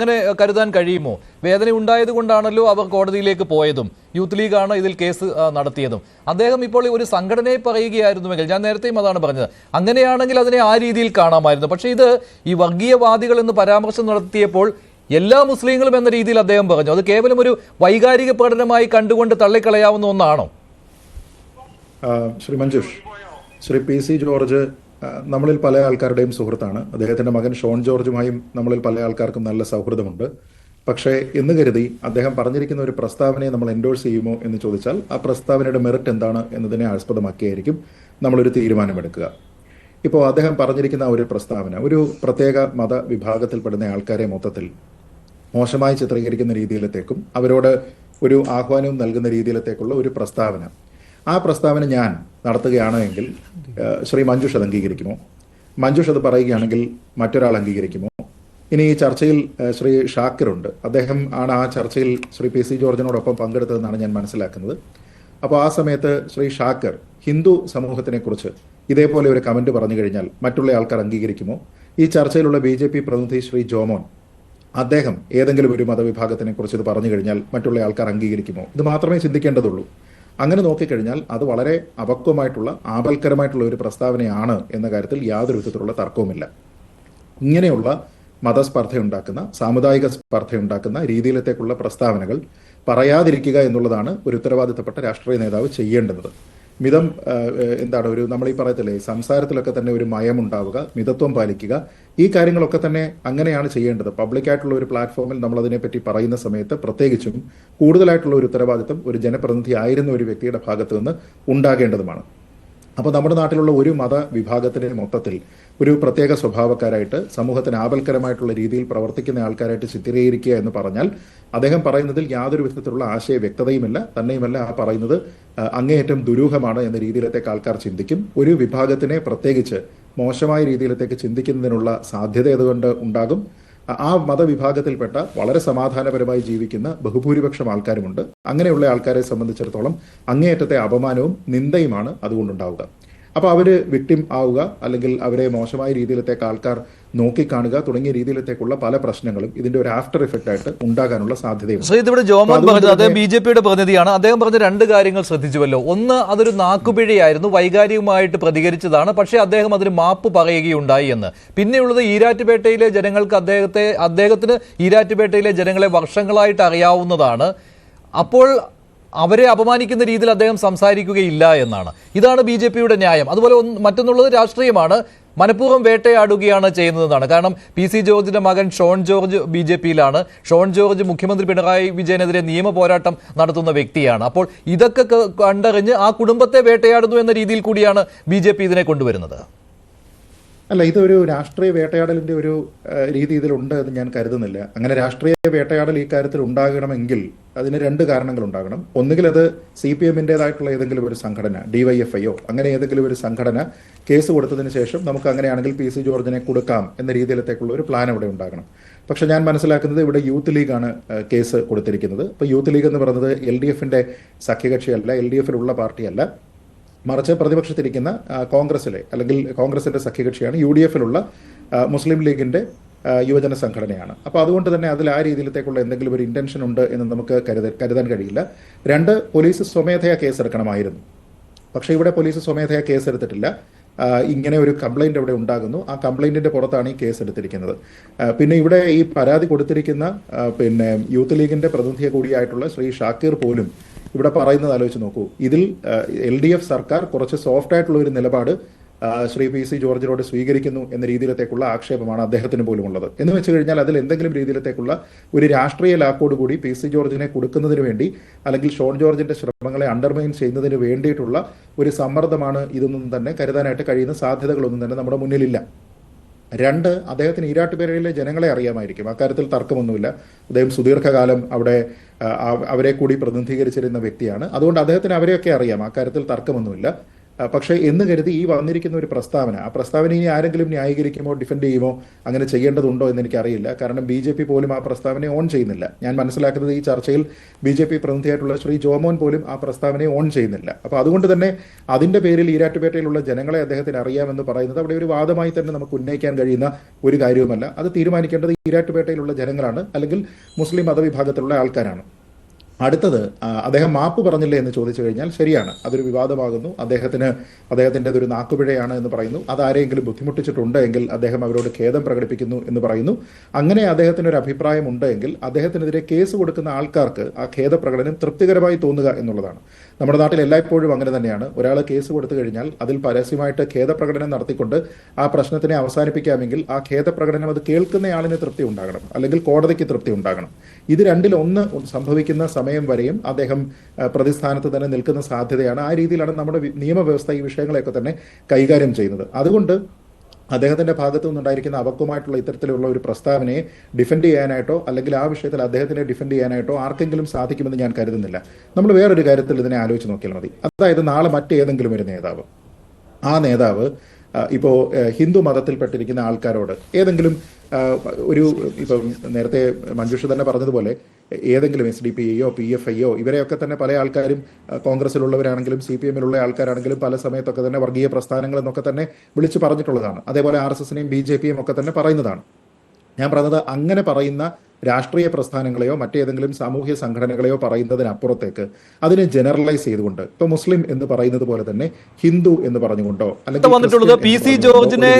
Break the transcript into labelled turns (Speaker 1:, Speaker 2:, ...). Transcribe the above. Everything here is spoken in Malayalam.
Speaker 1: അങ്ങനെ കരുതാൻ കഴിയുമോ? വേദന ഉണ്ടായത് കൊണ്ടാണല്ലോ അവർ കോടതിയിലേക്ക് പോയതും യൂത്ത് ലീഗാണ് ഇതിൽ കേസ് നടത്തിയതും. അദ്ദേഹം ഇപ്പോൾ ഒരു സംഘടനയെ പറയുകയായിരുന്നുവെങ്കിൽ, ഞാൻ നേരത്തെയും അതാണ് പറഞ്ഞത്, അങ്ങനെയാണെങ്കിൽ അതിനെ ആ രീതിയിൽ കാണാമായിരുന്നു. പക്ഷേ ഇത് ഈ വർഗീയവാദികൾ എന്ന് പരാമർശം നടത്തിയപ്പോൾ എല്ലാ മുസ്ലിങ്ങളും എന്ന രീതിയിൽ അദ്ദേഹം പറഞ്ഞു. അത് കേവലം ഒരു വൈകാരിക പ്രകടനമായി കണ്ടുകൊണ്ട് തള്ളിക്കളയാവുന്ന ഒന്നാണോ?
Speaker 2: ശ്രീ മഞ്ജുഷ്, ശ്രീ PC ജോർജ് നമ്മളിൽ പല ആൾക്കാരുടെയും സുഹൃത്താണ്. അദ്ദേഹത്തിന്റെ മകൻ ഷോൺ ജോർജുമായും നമ്മളിൽ പല ആൾക്കാർക്കും നല്ല സൗഹൃദമുണ്ട്. പക്ഷേ എന്ന് കരുതി അദ്ദേഹം പറഞ്ഞിരിക്കുന്ന ഒരു പ്രസ്താവനയെ നമ്മൾ എൻഡോഴ്സ് ചെയ്യുമോ എന്ന് ചോദിച്ചാൽ ആ പ്രസ്താവനയുടെ മെറിറ്റ് എന്താണ് എന്നതിനെ ആസ്പദമാക്കിയായിരിക്കും നമ്മളൊരു തീരുമാനമെടുക്കുക. ഇപ്പോൾ അദ്ദേഹം പറഞ്ഞിരിക്കുന്ന ഒരു പ്രസ്താവന ഒരു പ്രത്യേക മതവിഭാഗത്തിൽപ്പെടുന്ന ആൾക്കാരെ മൊത്തത്തിൽ മോശമായി ചിത്രീകരിക്കുന്ന രീതിയിലത്തേക്കും അവരോട് ഒരു ആഹ്വാനവും നൽകുന്ന രീതിയിലത്തേക്കുള്ള ഒരു പ്രസ്താവന, ആ പ്രസ്താവന ഞാൻ നടത്തുകയാണ് എങ്കിൽ ശ്രീ മഞ്ജുഷ് അത് അംഗീകരിക്കുമോ? മഞ്ജുഷ് അത് പറയുകയാണെങ്കിൽ മറ്റൊരാൾ അംഗീകരിക്കുമോ? ഇനി ഈ ചർച്ചയിൽ ശ്രീ ഷാക്കിറുണ്ട്. അദ്ദേഹം ആണ് ആ ചർച്ചയിൽ ശ്രീ PC ജോർജിനോടൊപ്പം പങ്കെടുത്തതെന്നാണ് ഞാൻ മനസ്സിലാക്കുന്നത്. അപ്പോൾ ആ സമയത്ത് ശ്രീ ഷാക്കിർ ഹിന്ദു സമൂഹത്തിനെ കുറിച്ച് ഇതേപോലെ ഒരു കമന്റ് പറഞ്ഞു കഴിഞ്ഞാൽ മറ്റുള്ള ആൾക്കാർ അംഗീകരിക്കുമോ? ഈ ചർച്ചയിലുള്ള BJP പ്രതിനിധി ശ്രീ ജോമോൻ, അദ്ദേഹം ഏതെങ്കിലും ഒരു മതവിഭാഗത്തിനെ കുറിച്ച് ഇത് പറഞ്ഞു കഴിഞ്ഞാൽ മറ്റുള്ള ആൾക്കാർ അംഗീകരിക്കുമോ? ഇത് മാത്രമേ ചിന്തിക്കേണ്ടതുള്ളൂ. അങ്ങനെ നോക്കിക്കഴിഞ്ഞാൽ അത് വളരെ അപക്വമായിട്ടുള്ള ആപൽക്കരമായിട്ടുള്ള ഒരു പ്രസ്താവനയാണ് എന്ന കാര്യത്തിൽ യാതൊരു വിധത്തിലുള്ള തർക്കവുമില്ല. ഇങ്ങനെയുള്ള മതസ്പർദ്ധയുണ്ടാക്കുന്ന, സാമുദായിക സ്പർദ്ധയുണ്ടാക്കുന്ന രീതിയിലത്തേക്കുള്ള പ്രസ്താവനകൾ പറയാതിരിക്കുക എന്നുള്ളതാണ് ഒരു ഉത്തരവാദിത്തപ്പെട്ട രാഷ്ട്രീയ നേതാവ് ചെയ്യേണ്ടത്. മിതം ഒരു നമ്മൾ ഈ പറയത്തില്ലേ, സംസാരത്തിലൊക്കെ തന്നെ ഒരു മയമുണ്ടാവുക, മിതത്വം പാലിക്കുക, ഈ കാര്യങ്ങളൊക്കെ തന്നെ അങ്ങനെയാണ് ചെയ്യേണ്ടത്. പബ്ലിക്കായിട്ടുള്ള ഒരു പ്ലാറ്റ്ഫോമിൽ നമ്മൾ അതിനെപ്പറ്റി പറയുന്ന സമയത്ത് പ്രത്യേകിച്ചും കൂടുതലായിട്ടുള്ള ഒരു ഉത്തരവാദിത്തം ഒരു ജനപ്രതിനിധി ആയിരുന്ന ഒരു വ്യക്തിയുടെ ഭാഗത്ത് നിന്ന് ഉണ്ടാകേണ്ടതുമാണ്. അപ്പോൾ നമ്മുടെ നാട്ടിലുള്ള ഒരു മതവിഭാഗത്തിൻ്റെ മൊത്തത്തിൽ ഒരു പ്രത്യേക സ്വഭാവക്കാരായിട്ട് സമൂഹത്തിന് ആപൽക്കരമായിട്ടുള്ള രീതിയിൽ പ്രവർത്തിക്കുന്ന ആൾക്കാരായിട്ട് ചിത്രീകരിക്കുക എന്ന് പറഞ്ഞാൽ അദ്ദേഹം പറയുന്നതിൽ യാതൊരു വിധത്തിലുള്ള ആശയ വ്യക്തതയുമില്ല. തന്നെയുമല്ല, ആ പറയുന്നത് അങ്ങേയറ്റം ദുരൂഹമാണ് എന്ന രീതിയിലത്തേക്ക് ആൾക്കാർ ചിന്തിക്കും. ഒരു വിഭാഗത്തിനെ പ്രത്യേകിച്ച് മോശമായ രീതിയിലത്തേക്ക് ചിന്തിക്കുന്നതിനുള്ള സാധ്യത അതുകൊണ്ട് ഉണ്ടാകും. ആ മതവിഭാഗത്തിൽപ്പെട്ട വളരെ സമാധാനപരമായി ജീവിക്കുന്ന ബഹുഭൂരിപക്ഷം ആൾക്കാരുമുണ്ട്. അങ്ങനെയുള്ള ആൾക്കാരെ സംബന്ധിച്ചിടത്തോളം അങ്ങേയറ്റത്തെ അപമാനവും നിന്ദയുമാണ് അതുകൊണ്ടുണ്ടാവുക. അപ്പോൾ അവർ വിക്ടിം ആവുക, അല്ലെങ്കിൽ അവരെ മോശമായ രീതിയിലത്തേക്ക് ആൾക്കാർ നോക്കിക്കാണുക തുടങ്ങിയ രീതിയിലത്തേക്കുള്ള പല പ്രശ്നങ്ങളും ഇതിന്റെ ഒരു ആഫ്റ്റർ ഇഫക്റ്റ് ആയിട്ട് ഉണ്ടാകാനുള്ള സാധ്യതയുണ്ട്.
Speaker 1: ഇവിടെ ജോമോൻ പറഞ്ഞത്, അദ്ദേഹം BJPയുടെ പ്രതിനിധിയാണ്, അദ്ദേഹം പറഞ്ഞ രണ്ട് കാര്യങ്ങൾ ശ്രദ്ധിച്ചുവല്ലോ. ഒന്ന്, അതൊരു നാക്കുപിഴയായിരുന്നു, വൈകാരികമായിട്ട് പ്രതികരിച്ചതാണ്, പക്ഷേ അദ്ദേഹം അതിന് മാപ്പ് പറയുകയുണ്ടായി എന്ന്. പിന്നെയുള്ളത്, ഈരാറ്റുപേട്ടയിലെ ജനങ്ങൾക്ക് അദ്ദേഹത്തിന് ഈരാറ്റുപേട്ടയിലെ ജനങ്ങളെ വർഷങ്ങളായിട്ട് അറിയാവുന്നതാണ്. അപ്പോൾ അവരെ അപമാനിക്കുന്ന രീതിയിൽ അദ്ദേഹം സംസാരിക്കുകയില്ല എന്നാണ്. ഇതാണ് BJPയുടെ ന്യായം. അതുപോലെ മറ്റൊന്നുള്ളത് രാഷ്ട്രീയമാണ്, മനഃപൂർവ്വം വേട്ടയാടുകയാണ് ചെയ്യുന്നതെന്നാണ്. കാരണം PC ജോർജിന്റെ മകൻ ഷോൺ ജോർജ് BJPയിലാണ്. ഷോൺ ജോർജ് മുഖ്യമന്ത്രി പിണറായി വിജയനെതിരെ നിയമ പോരാട്ടം നടത്തുന്ന വ്യക്തിയാണ്. അപ്പോൾ ഇതൊക്കെ കണ്ടറിഞ്ഞ് ആ കുടുംബത്തെ വേട്ടയാടുന്നു എന്ന രീതിയിൽ കൂടിയാണ് BJP ഇതിനെ കൊണ്ടുവരുന്നത്.
Speaker 2: അല്ല, ഇതൊരു രാഷ്ട്രീയ വേട്ടയാടലിന്റെ ഒരു രീതി ഇതിലുണ്ട് എന്ന് ഞാൻ കരുതുന്നില്ല. അങ്ങനെ രാഷ്ട്രീയ വേട്ടയാടൽ ഈ കാര്യത്തിൽ ഉണ്ടാകണമെങ്കിൽ അതിന് രണ്ട് കാരണങ്ങൾ ഉണ്ടാകണം. ഒന്നുകിൽ അത് CPMന്റേതായിട്ടുള്ള ഏതെങ്കിലും ഒരു സംഘടന, DYFIയോ അങ്ങനെ ഏതെങ്കിലും ഒരു സംഘടന കേസ് കൊടുത്തതിന് ശേഷം നമുക്ക് അങ്ങനെയാണെങ്കിൽ PC ജോർജിനെ കൊടുക്കാം എന്ന രീതിയിലത്തേക്കുള്ള ഒരു പ്ലാൻ അവിടെ ഉണ്ടാകണം. പക്ഷെ ഞാൻ മനസ്സിലാക്കുന്നത് ഇവിടെ യൂത്ത് ലീഗാണ് കേസ് കൊടുത്തിരിക്കുന്നത്. ഇപ്പോൾ യൂത്ത് ലീഗ് എന്ന് പറയുന്നത് LDFന്റെ സഖ്യകക്ഷിയല്ല, LDFിലുള്ള പാർട്ടിയല്ല, മറിച്ച് പ്രതിപക്ഷത്തിരിക്കുന്ന കോൺഗ്രസിലെ അല്ലെങ്കിൽ കോൺഗ്രസിന്റെ സഖ്യകക്ഷിയാണ്. UDFിലുള്ള മുസ്ലിം ലീഗിന്റെ യുവജന സംഘടനയാണ്. അപ്പോൾ അതുകൊണ്ട് തന്നെ അതിൽ ആ രീതിയിലത്തേക്കുള്ള എന്തെങ്കിലും ഒരു ഇന്റൻഷൻ ഉണ്ട് എന്ന് നമുക്ക് കരുതാൻ കഴിയില്ല. രണ്ട്, പോലീസ് സ്വമേധയാ കേസെടുക്കണമായിരുന്നു. പക്ഷേ ഇവിടെ പോലീസ് സ്വമേധയാ കേസെടുത്തിട്ടില്ല. ഇങ്ങനെ ഒരു കംപ്ലൈന്റ് അവിടെ ഉണ്ടാകുന്നു, ആ കംപ്ലൈന്റിന്റെ പുറത്താണ് ഈ കേസ് എടുത്തിരിക്കുന്നത്. പിന്നെ ഇവിടെ ഈ പരാതി കൊടുത്തിരിക്കുന്ന യൂത്ത് ലീഗിന്റെ പ്രതിനിധിയെ കൂടിയായിട്ടുള്ള ശ്രീ ഷാക്കിർ പോലും ഇവിടെ പറയുന്നത് ആലോചിച്ച് നോക്കൂ. ഇതിൽ LDF സർക്കാർ കുറച്ച് സോഫ്റ്റ് ആയിട്ടുള്ള ഒരു നിലപാട് ശ്രീ PC ജോർജിനോട് സ്വീകരിക്കുന്നു എന്ന രീതിയിലത്തേക്കുള്ള ആക്ഷേപമാണ് അദ്ദേഹത്തിന് പോലും ഉള്ളത്. എന്ന് വെച്ച് കഴിഞ്ഞാൽ അതിൽ എന്തെങ്കിലും രീതിയിലത്തേക്കുള്ള ഒരു രാഷ്ട്രീയ ലാക്കോട് കൂടി PC ജോർജിനെ കൊടുക്കുന്നതിന് വേണ്ടി, അല്ലെങ്കിൽ ഷോൺ ജോർജിന്റെ ശ്രമങ്ങളെ അണ്ടർമൈൻ ചെയ്യുന്നതിന് വേണ്ടിയിട്ടുള്ള ഒരു സമ്മർദ്ദമാണ് ഇതൊന്നും തന്നെ കരുതാനായിട്ട് കഴിയുന്ന സാധ്യതകളൊന്നും തന്നെ നമ്മുടെ മുന്നിലില്ല. രണ്ട്, അദ്ദേഹത്തിന് ഈരാട്ടുപേരയിലെ ജനങ്ങളെ അറിയാമായിരിക്കും, അക്കാര്യത്തിൽ തർക്കമൊന്നുമില്ല. അദ്ദേഹം സുദീർഘകാലം അവിടെ അവരെ കൂടി പ്രതിനിധീകരിച്ചിരുന്ന വ്യക്തിയാണ്. അതുകൊണ്ട് അദ്ദേഹത്തിന് അവരെയൊക്കെ അറിയാം, അക്കാര്യത്തിൽ തർക്കമൊന്നുമില്ല. പക്ഷേ എന്ന് കരുതി ഈ വന്നിരിക്കുന്ന ഒരു പ്രസ്താവന, ആ പ്രസ്താവന ഇനി ആരെങ്കിലും ന്യായീകരിക്കുമോ ഡിഫെൻഡ് ചെയ്യുമോ അങ്ങനെ ചെയ്യേണ്ടതുണ്ടോ എന്ന് എനിക്കറിയില്ല. കാരണം BJP പോലും ആ പ്രസ്താവനയെ ഓൺ ചെയ്യുന്നില്ല. ഞാൻ മനസ്സിലാക്കുന്നത് ഈ ചർച്ചയിൽ BJP പ്രതിനിധിയായിട്ടുള്ള ശ്രീ ജോമോൻ പോലും ആ പ്രസ്താവനയെ ഓൺ ചെയ്യുന്നില്ല. അപ്പോൾ അതുകൊണ്ട് തന്നെ അതിന്റെ പേരിൽ ഈരാറ്റുപേട്ടയിലുള്ള ജനങ്ങളെ അദ്ദേഹത്തിന് അറിയാമെന്ന് പറയുന്നത് അവിടെ ഒരു വാദമായി തന്നെ നമുക്ക് ഉന്നയിക്കാൻ കഴിയുന്ന ഒരു കാര്യവുമല്ല. അത് തീരുമാനിക്കേണ്ടത് ഈരാറ്റുപേട്ടയിലുള്ള ജനങ്ങളാണ്, അല്ലെങ്കിൽ മുസ്ലിം മതവിഭാഗത്തിലുള്ള ആൾക്കാരാണ്. അടുത്തത്, അദ്ദേഹം മാപ്പ് പറഞ്ഞില്ലേ എന്ന് ചോദിച്ചു കഴിഞ്ഞാൽ ശരിയാണ്, അതൊരു വിവാദമാകുന്നു. അദ്ദേഹത്തിൻ്റെ ഒരു നാക്കുപിഴയാണ് എന്ന് പറയുന്നു. അത് ആരെങ്കിലും ബുദ്ധിമുട്ടിച്ചിട്ടുണ്ട് എങ്കിൽ അദ്ദേഹം അവരോട് ഖേദം പ്രകടിപ്പിക്കുന്നു എന്ന് പറയുന്നു. അങ്ങനെ അദ്ദേഹത്തിന് ഒരു അഭിപ്രായം ഉണ്ട് എങ്കിൽ അദ്ദേഹത്തിനെതിരെ കേസ് കൊടുക്കുന്ന ആൾക്കാർക്ക് ആ ഖേദപ്രകടനം തൃപ്തികരമായി തോന്നുക എന്നുള്ളതാണ്. നമ്മുടെ നാട്ടിൽ എല്ലായ്പ്പോഴും അങ്ങനെ തന്നെയാണ്. ഒരാൾ കേസ് കൊടുത്തു കഴിഞ്ഞാൽ അതിൽ പരസ്യമായിട്ട് ഖേദപ്രകടനം നടത്തിക്കൊണ്ട് ആ പ്രശ്നത്തിനെ അവസാനിപ്പിക്കാമെങ്കിൽ ആ ഖേദപ്രകടനം അത് കേൾക്കുന്നയാളിന് തൃപ്തി ഉണ്ടാകണം, അല്ലെങ്കിൽ കോടതിക്ക് തൃപ്തി ഉണ്ടാകണം. ഇത് രണ്ടിലൊന്ന് സംഭവിക്കുന്ന സമയം വരെയും അദ്ദേഹം പ്രതിസ്ഥാനത്ത് തന്നെ നിൽക്കുന്ന സാധ്യതയാണ്. ആ രീതിയിലാണ് നമ്മുടെ നിയമവ്യവസ്ഥ ഈ വിഷയങ്ങളെയൊക്കെ തന്നെ കൈകാര്യം ചെയ്യുന്നത്. അതുകൊണ്ട് അദ്ദേഹത്തിന്റെ ഭാഗത്തു നിന്നുണ്ടായിരിക്കുന്ന അപക്വമായിട്ടുള്ള ഇത്തരത്തിലുള്ള ഒരു പ്രസ്താവനയെ ഡിഫെൻഡ് ചെയ്യാനായിട്ടോ അല്ലെങ്കിൽ ആ വിഷയത്തിൽ അദ്ദേഹത്തിനെ ഡിഫെൻഡ് ചെയ്യാനായിട്ടോ ആർക്കെങ്കിലും സാധിക്കുമെന്ന് ഞാൻ കരുതുന്നില്ല. നമ്മൾ വേറൊരു കാര്യത്തിൽ ഇതിനെ ആലോചിച്ച് നോക്കിയാൽ മതി. അതായത് നാളെ മറ്റേതെങ്കിലും ഒരു നേതാവ്, ആ നേതാവ് ഇപ്പോൾ ഹിന്ദു മതത്തിൽപ്പെട്ടിരിക്കുന്ന ആൾക്കാരോട് ഏതെങ്കിലും ഇപ്പം നേരത്തെ മഞ്ജുഷ തന്നെ പറഞ്ഞതുപോലെ ഏതെങ്കിലും SDPI-യോ PFI-യോ ഇവരെയൊക്കെ തന്നെ പല ആൾക്കാരും കോൺഗ്രസിലുള്ളവരാണെങ്കിലും CPM-ലുള്ള ആൾക്കാരാണെങ്കിലും പല സമയത്തൊക്കെ തന്നെ വർഗീയ പ്രസ്ഥാനങ്ങൾ എന്നൊക്കെ തന്നെ വിളിച്ചു പറഞ്ഞിട്ടുള്ളതാണ്. അതേപോലെ RSS-നെയും BJP-യും ഒക്കെ തന്നെ പറയുന്നതാണ്. ഞാൻ പറഞ്ഞത് അങ്ങനെ പറയുന്ന രാഷ്ട്രീയ പ്രസ്ഥാനങ്ങളെയോ മറ്റേതെങ്കിലും സാമൂഹ്യ സംഘടനകളെയോ പറയുന്നതിനപ്പുറത്തേക്ക് അതിനെ ജനറലൈസ് ചെയ്തുകൊണ്ട് ഇപ്പൊ മുസ്ലിം എന്ന് പറയുന്നത് പോലെ തന്നെ ഹിന്ദു എന്ന് പറഞ്ഞുകൊണ്ടോ അല്ലെങ്കിൽ
Speaker 1: വന്നിട്ടുള്ളത് PC ജോർജിനെ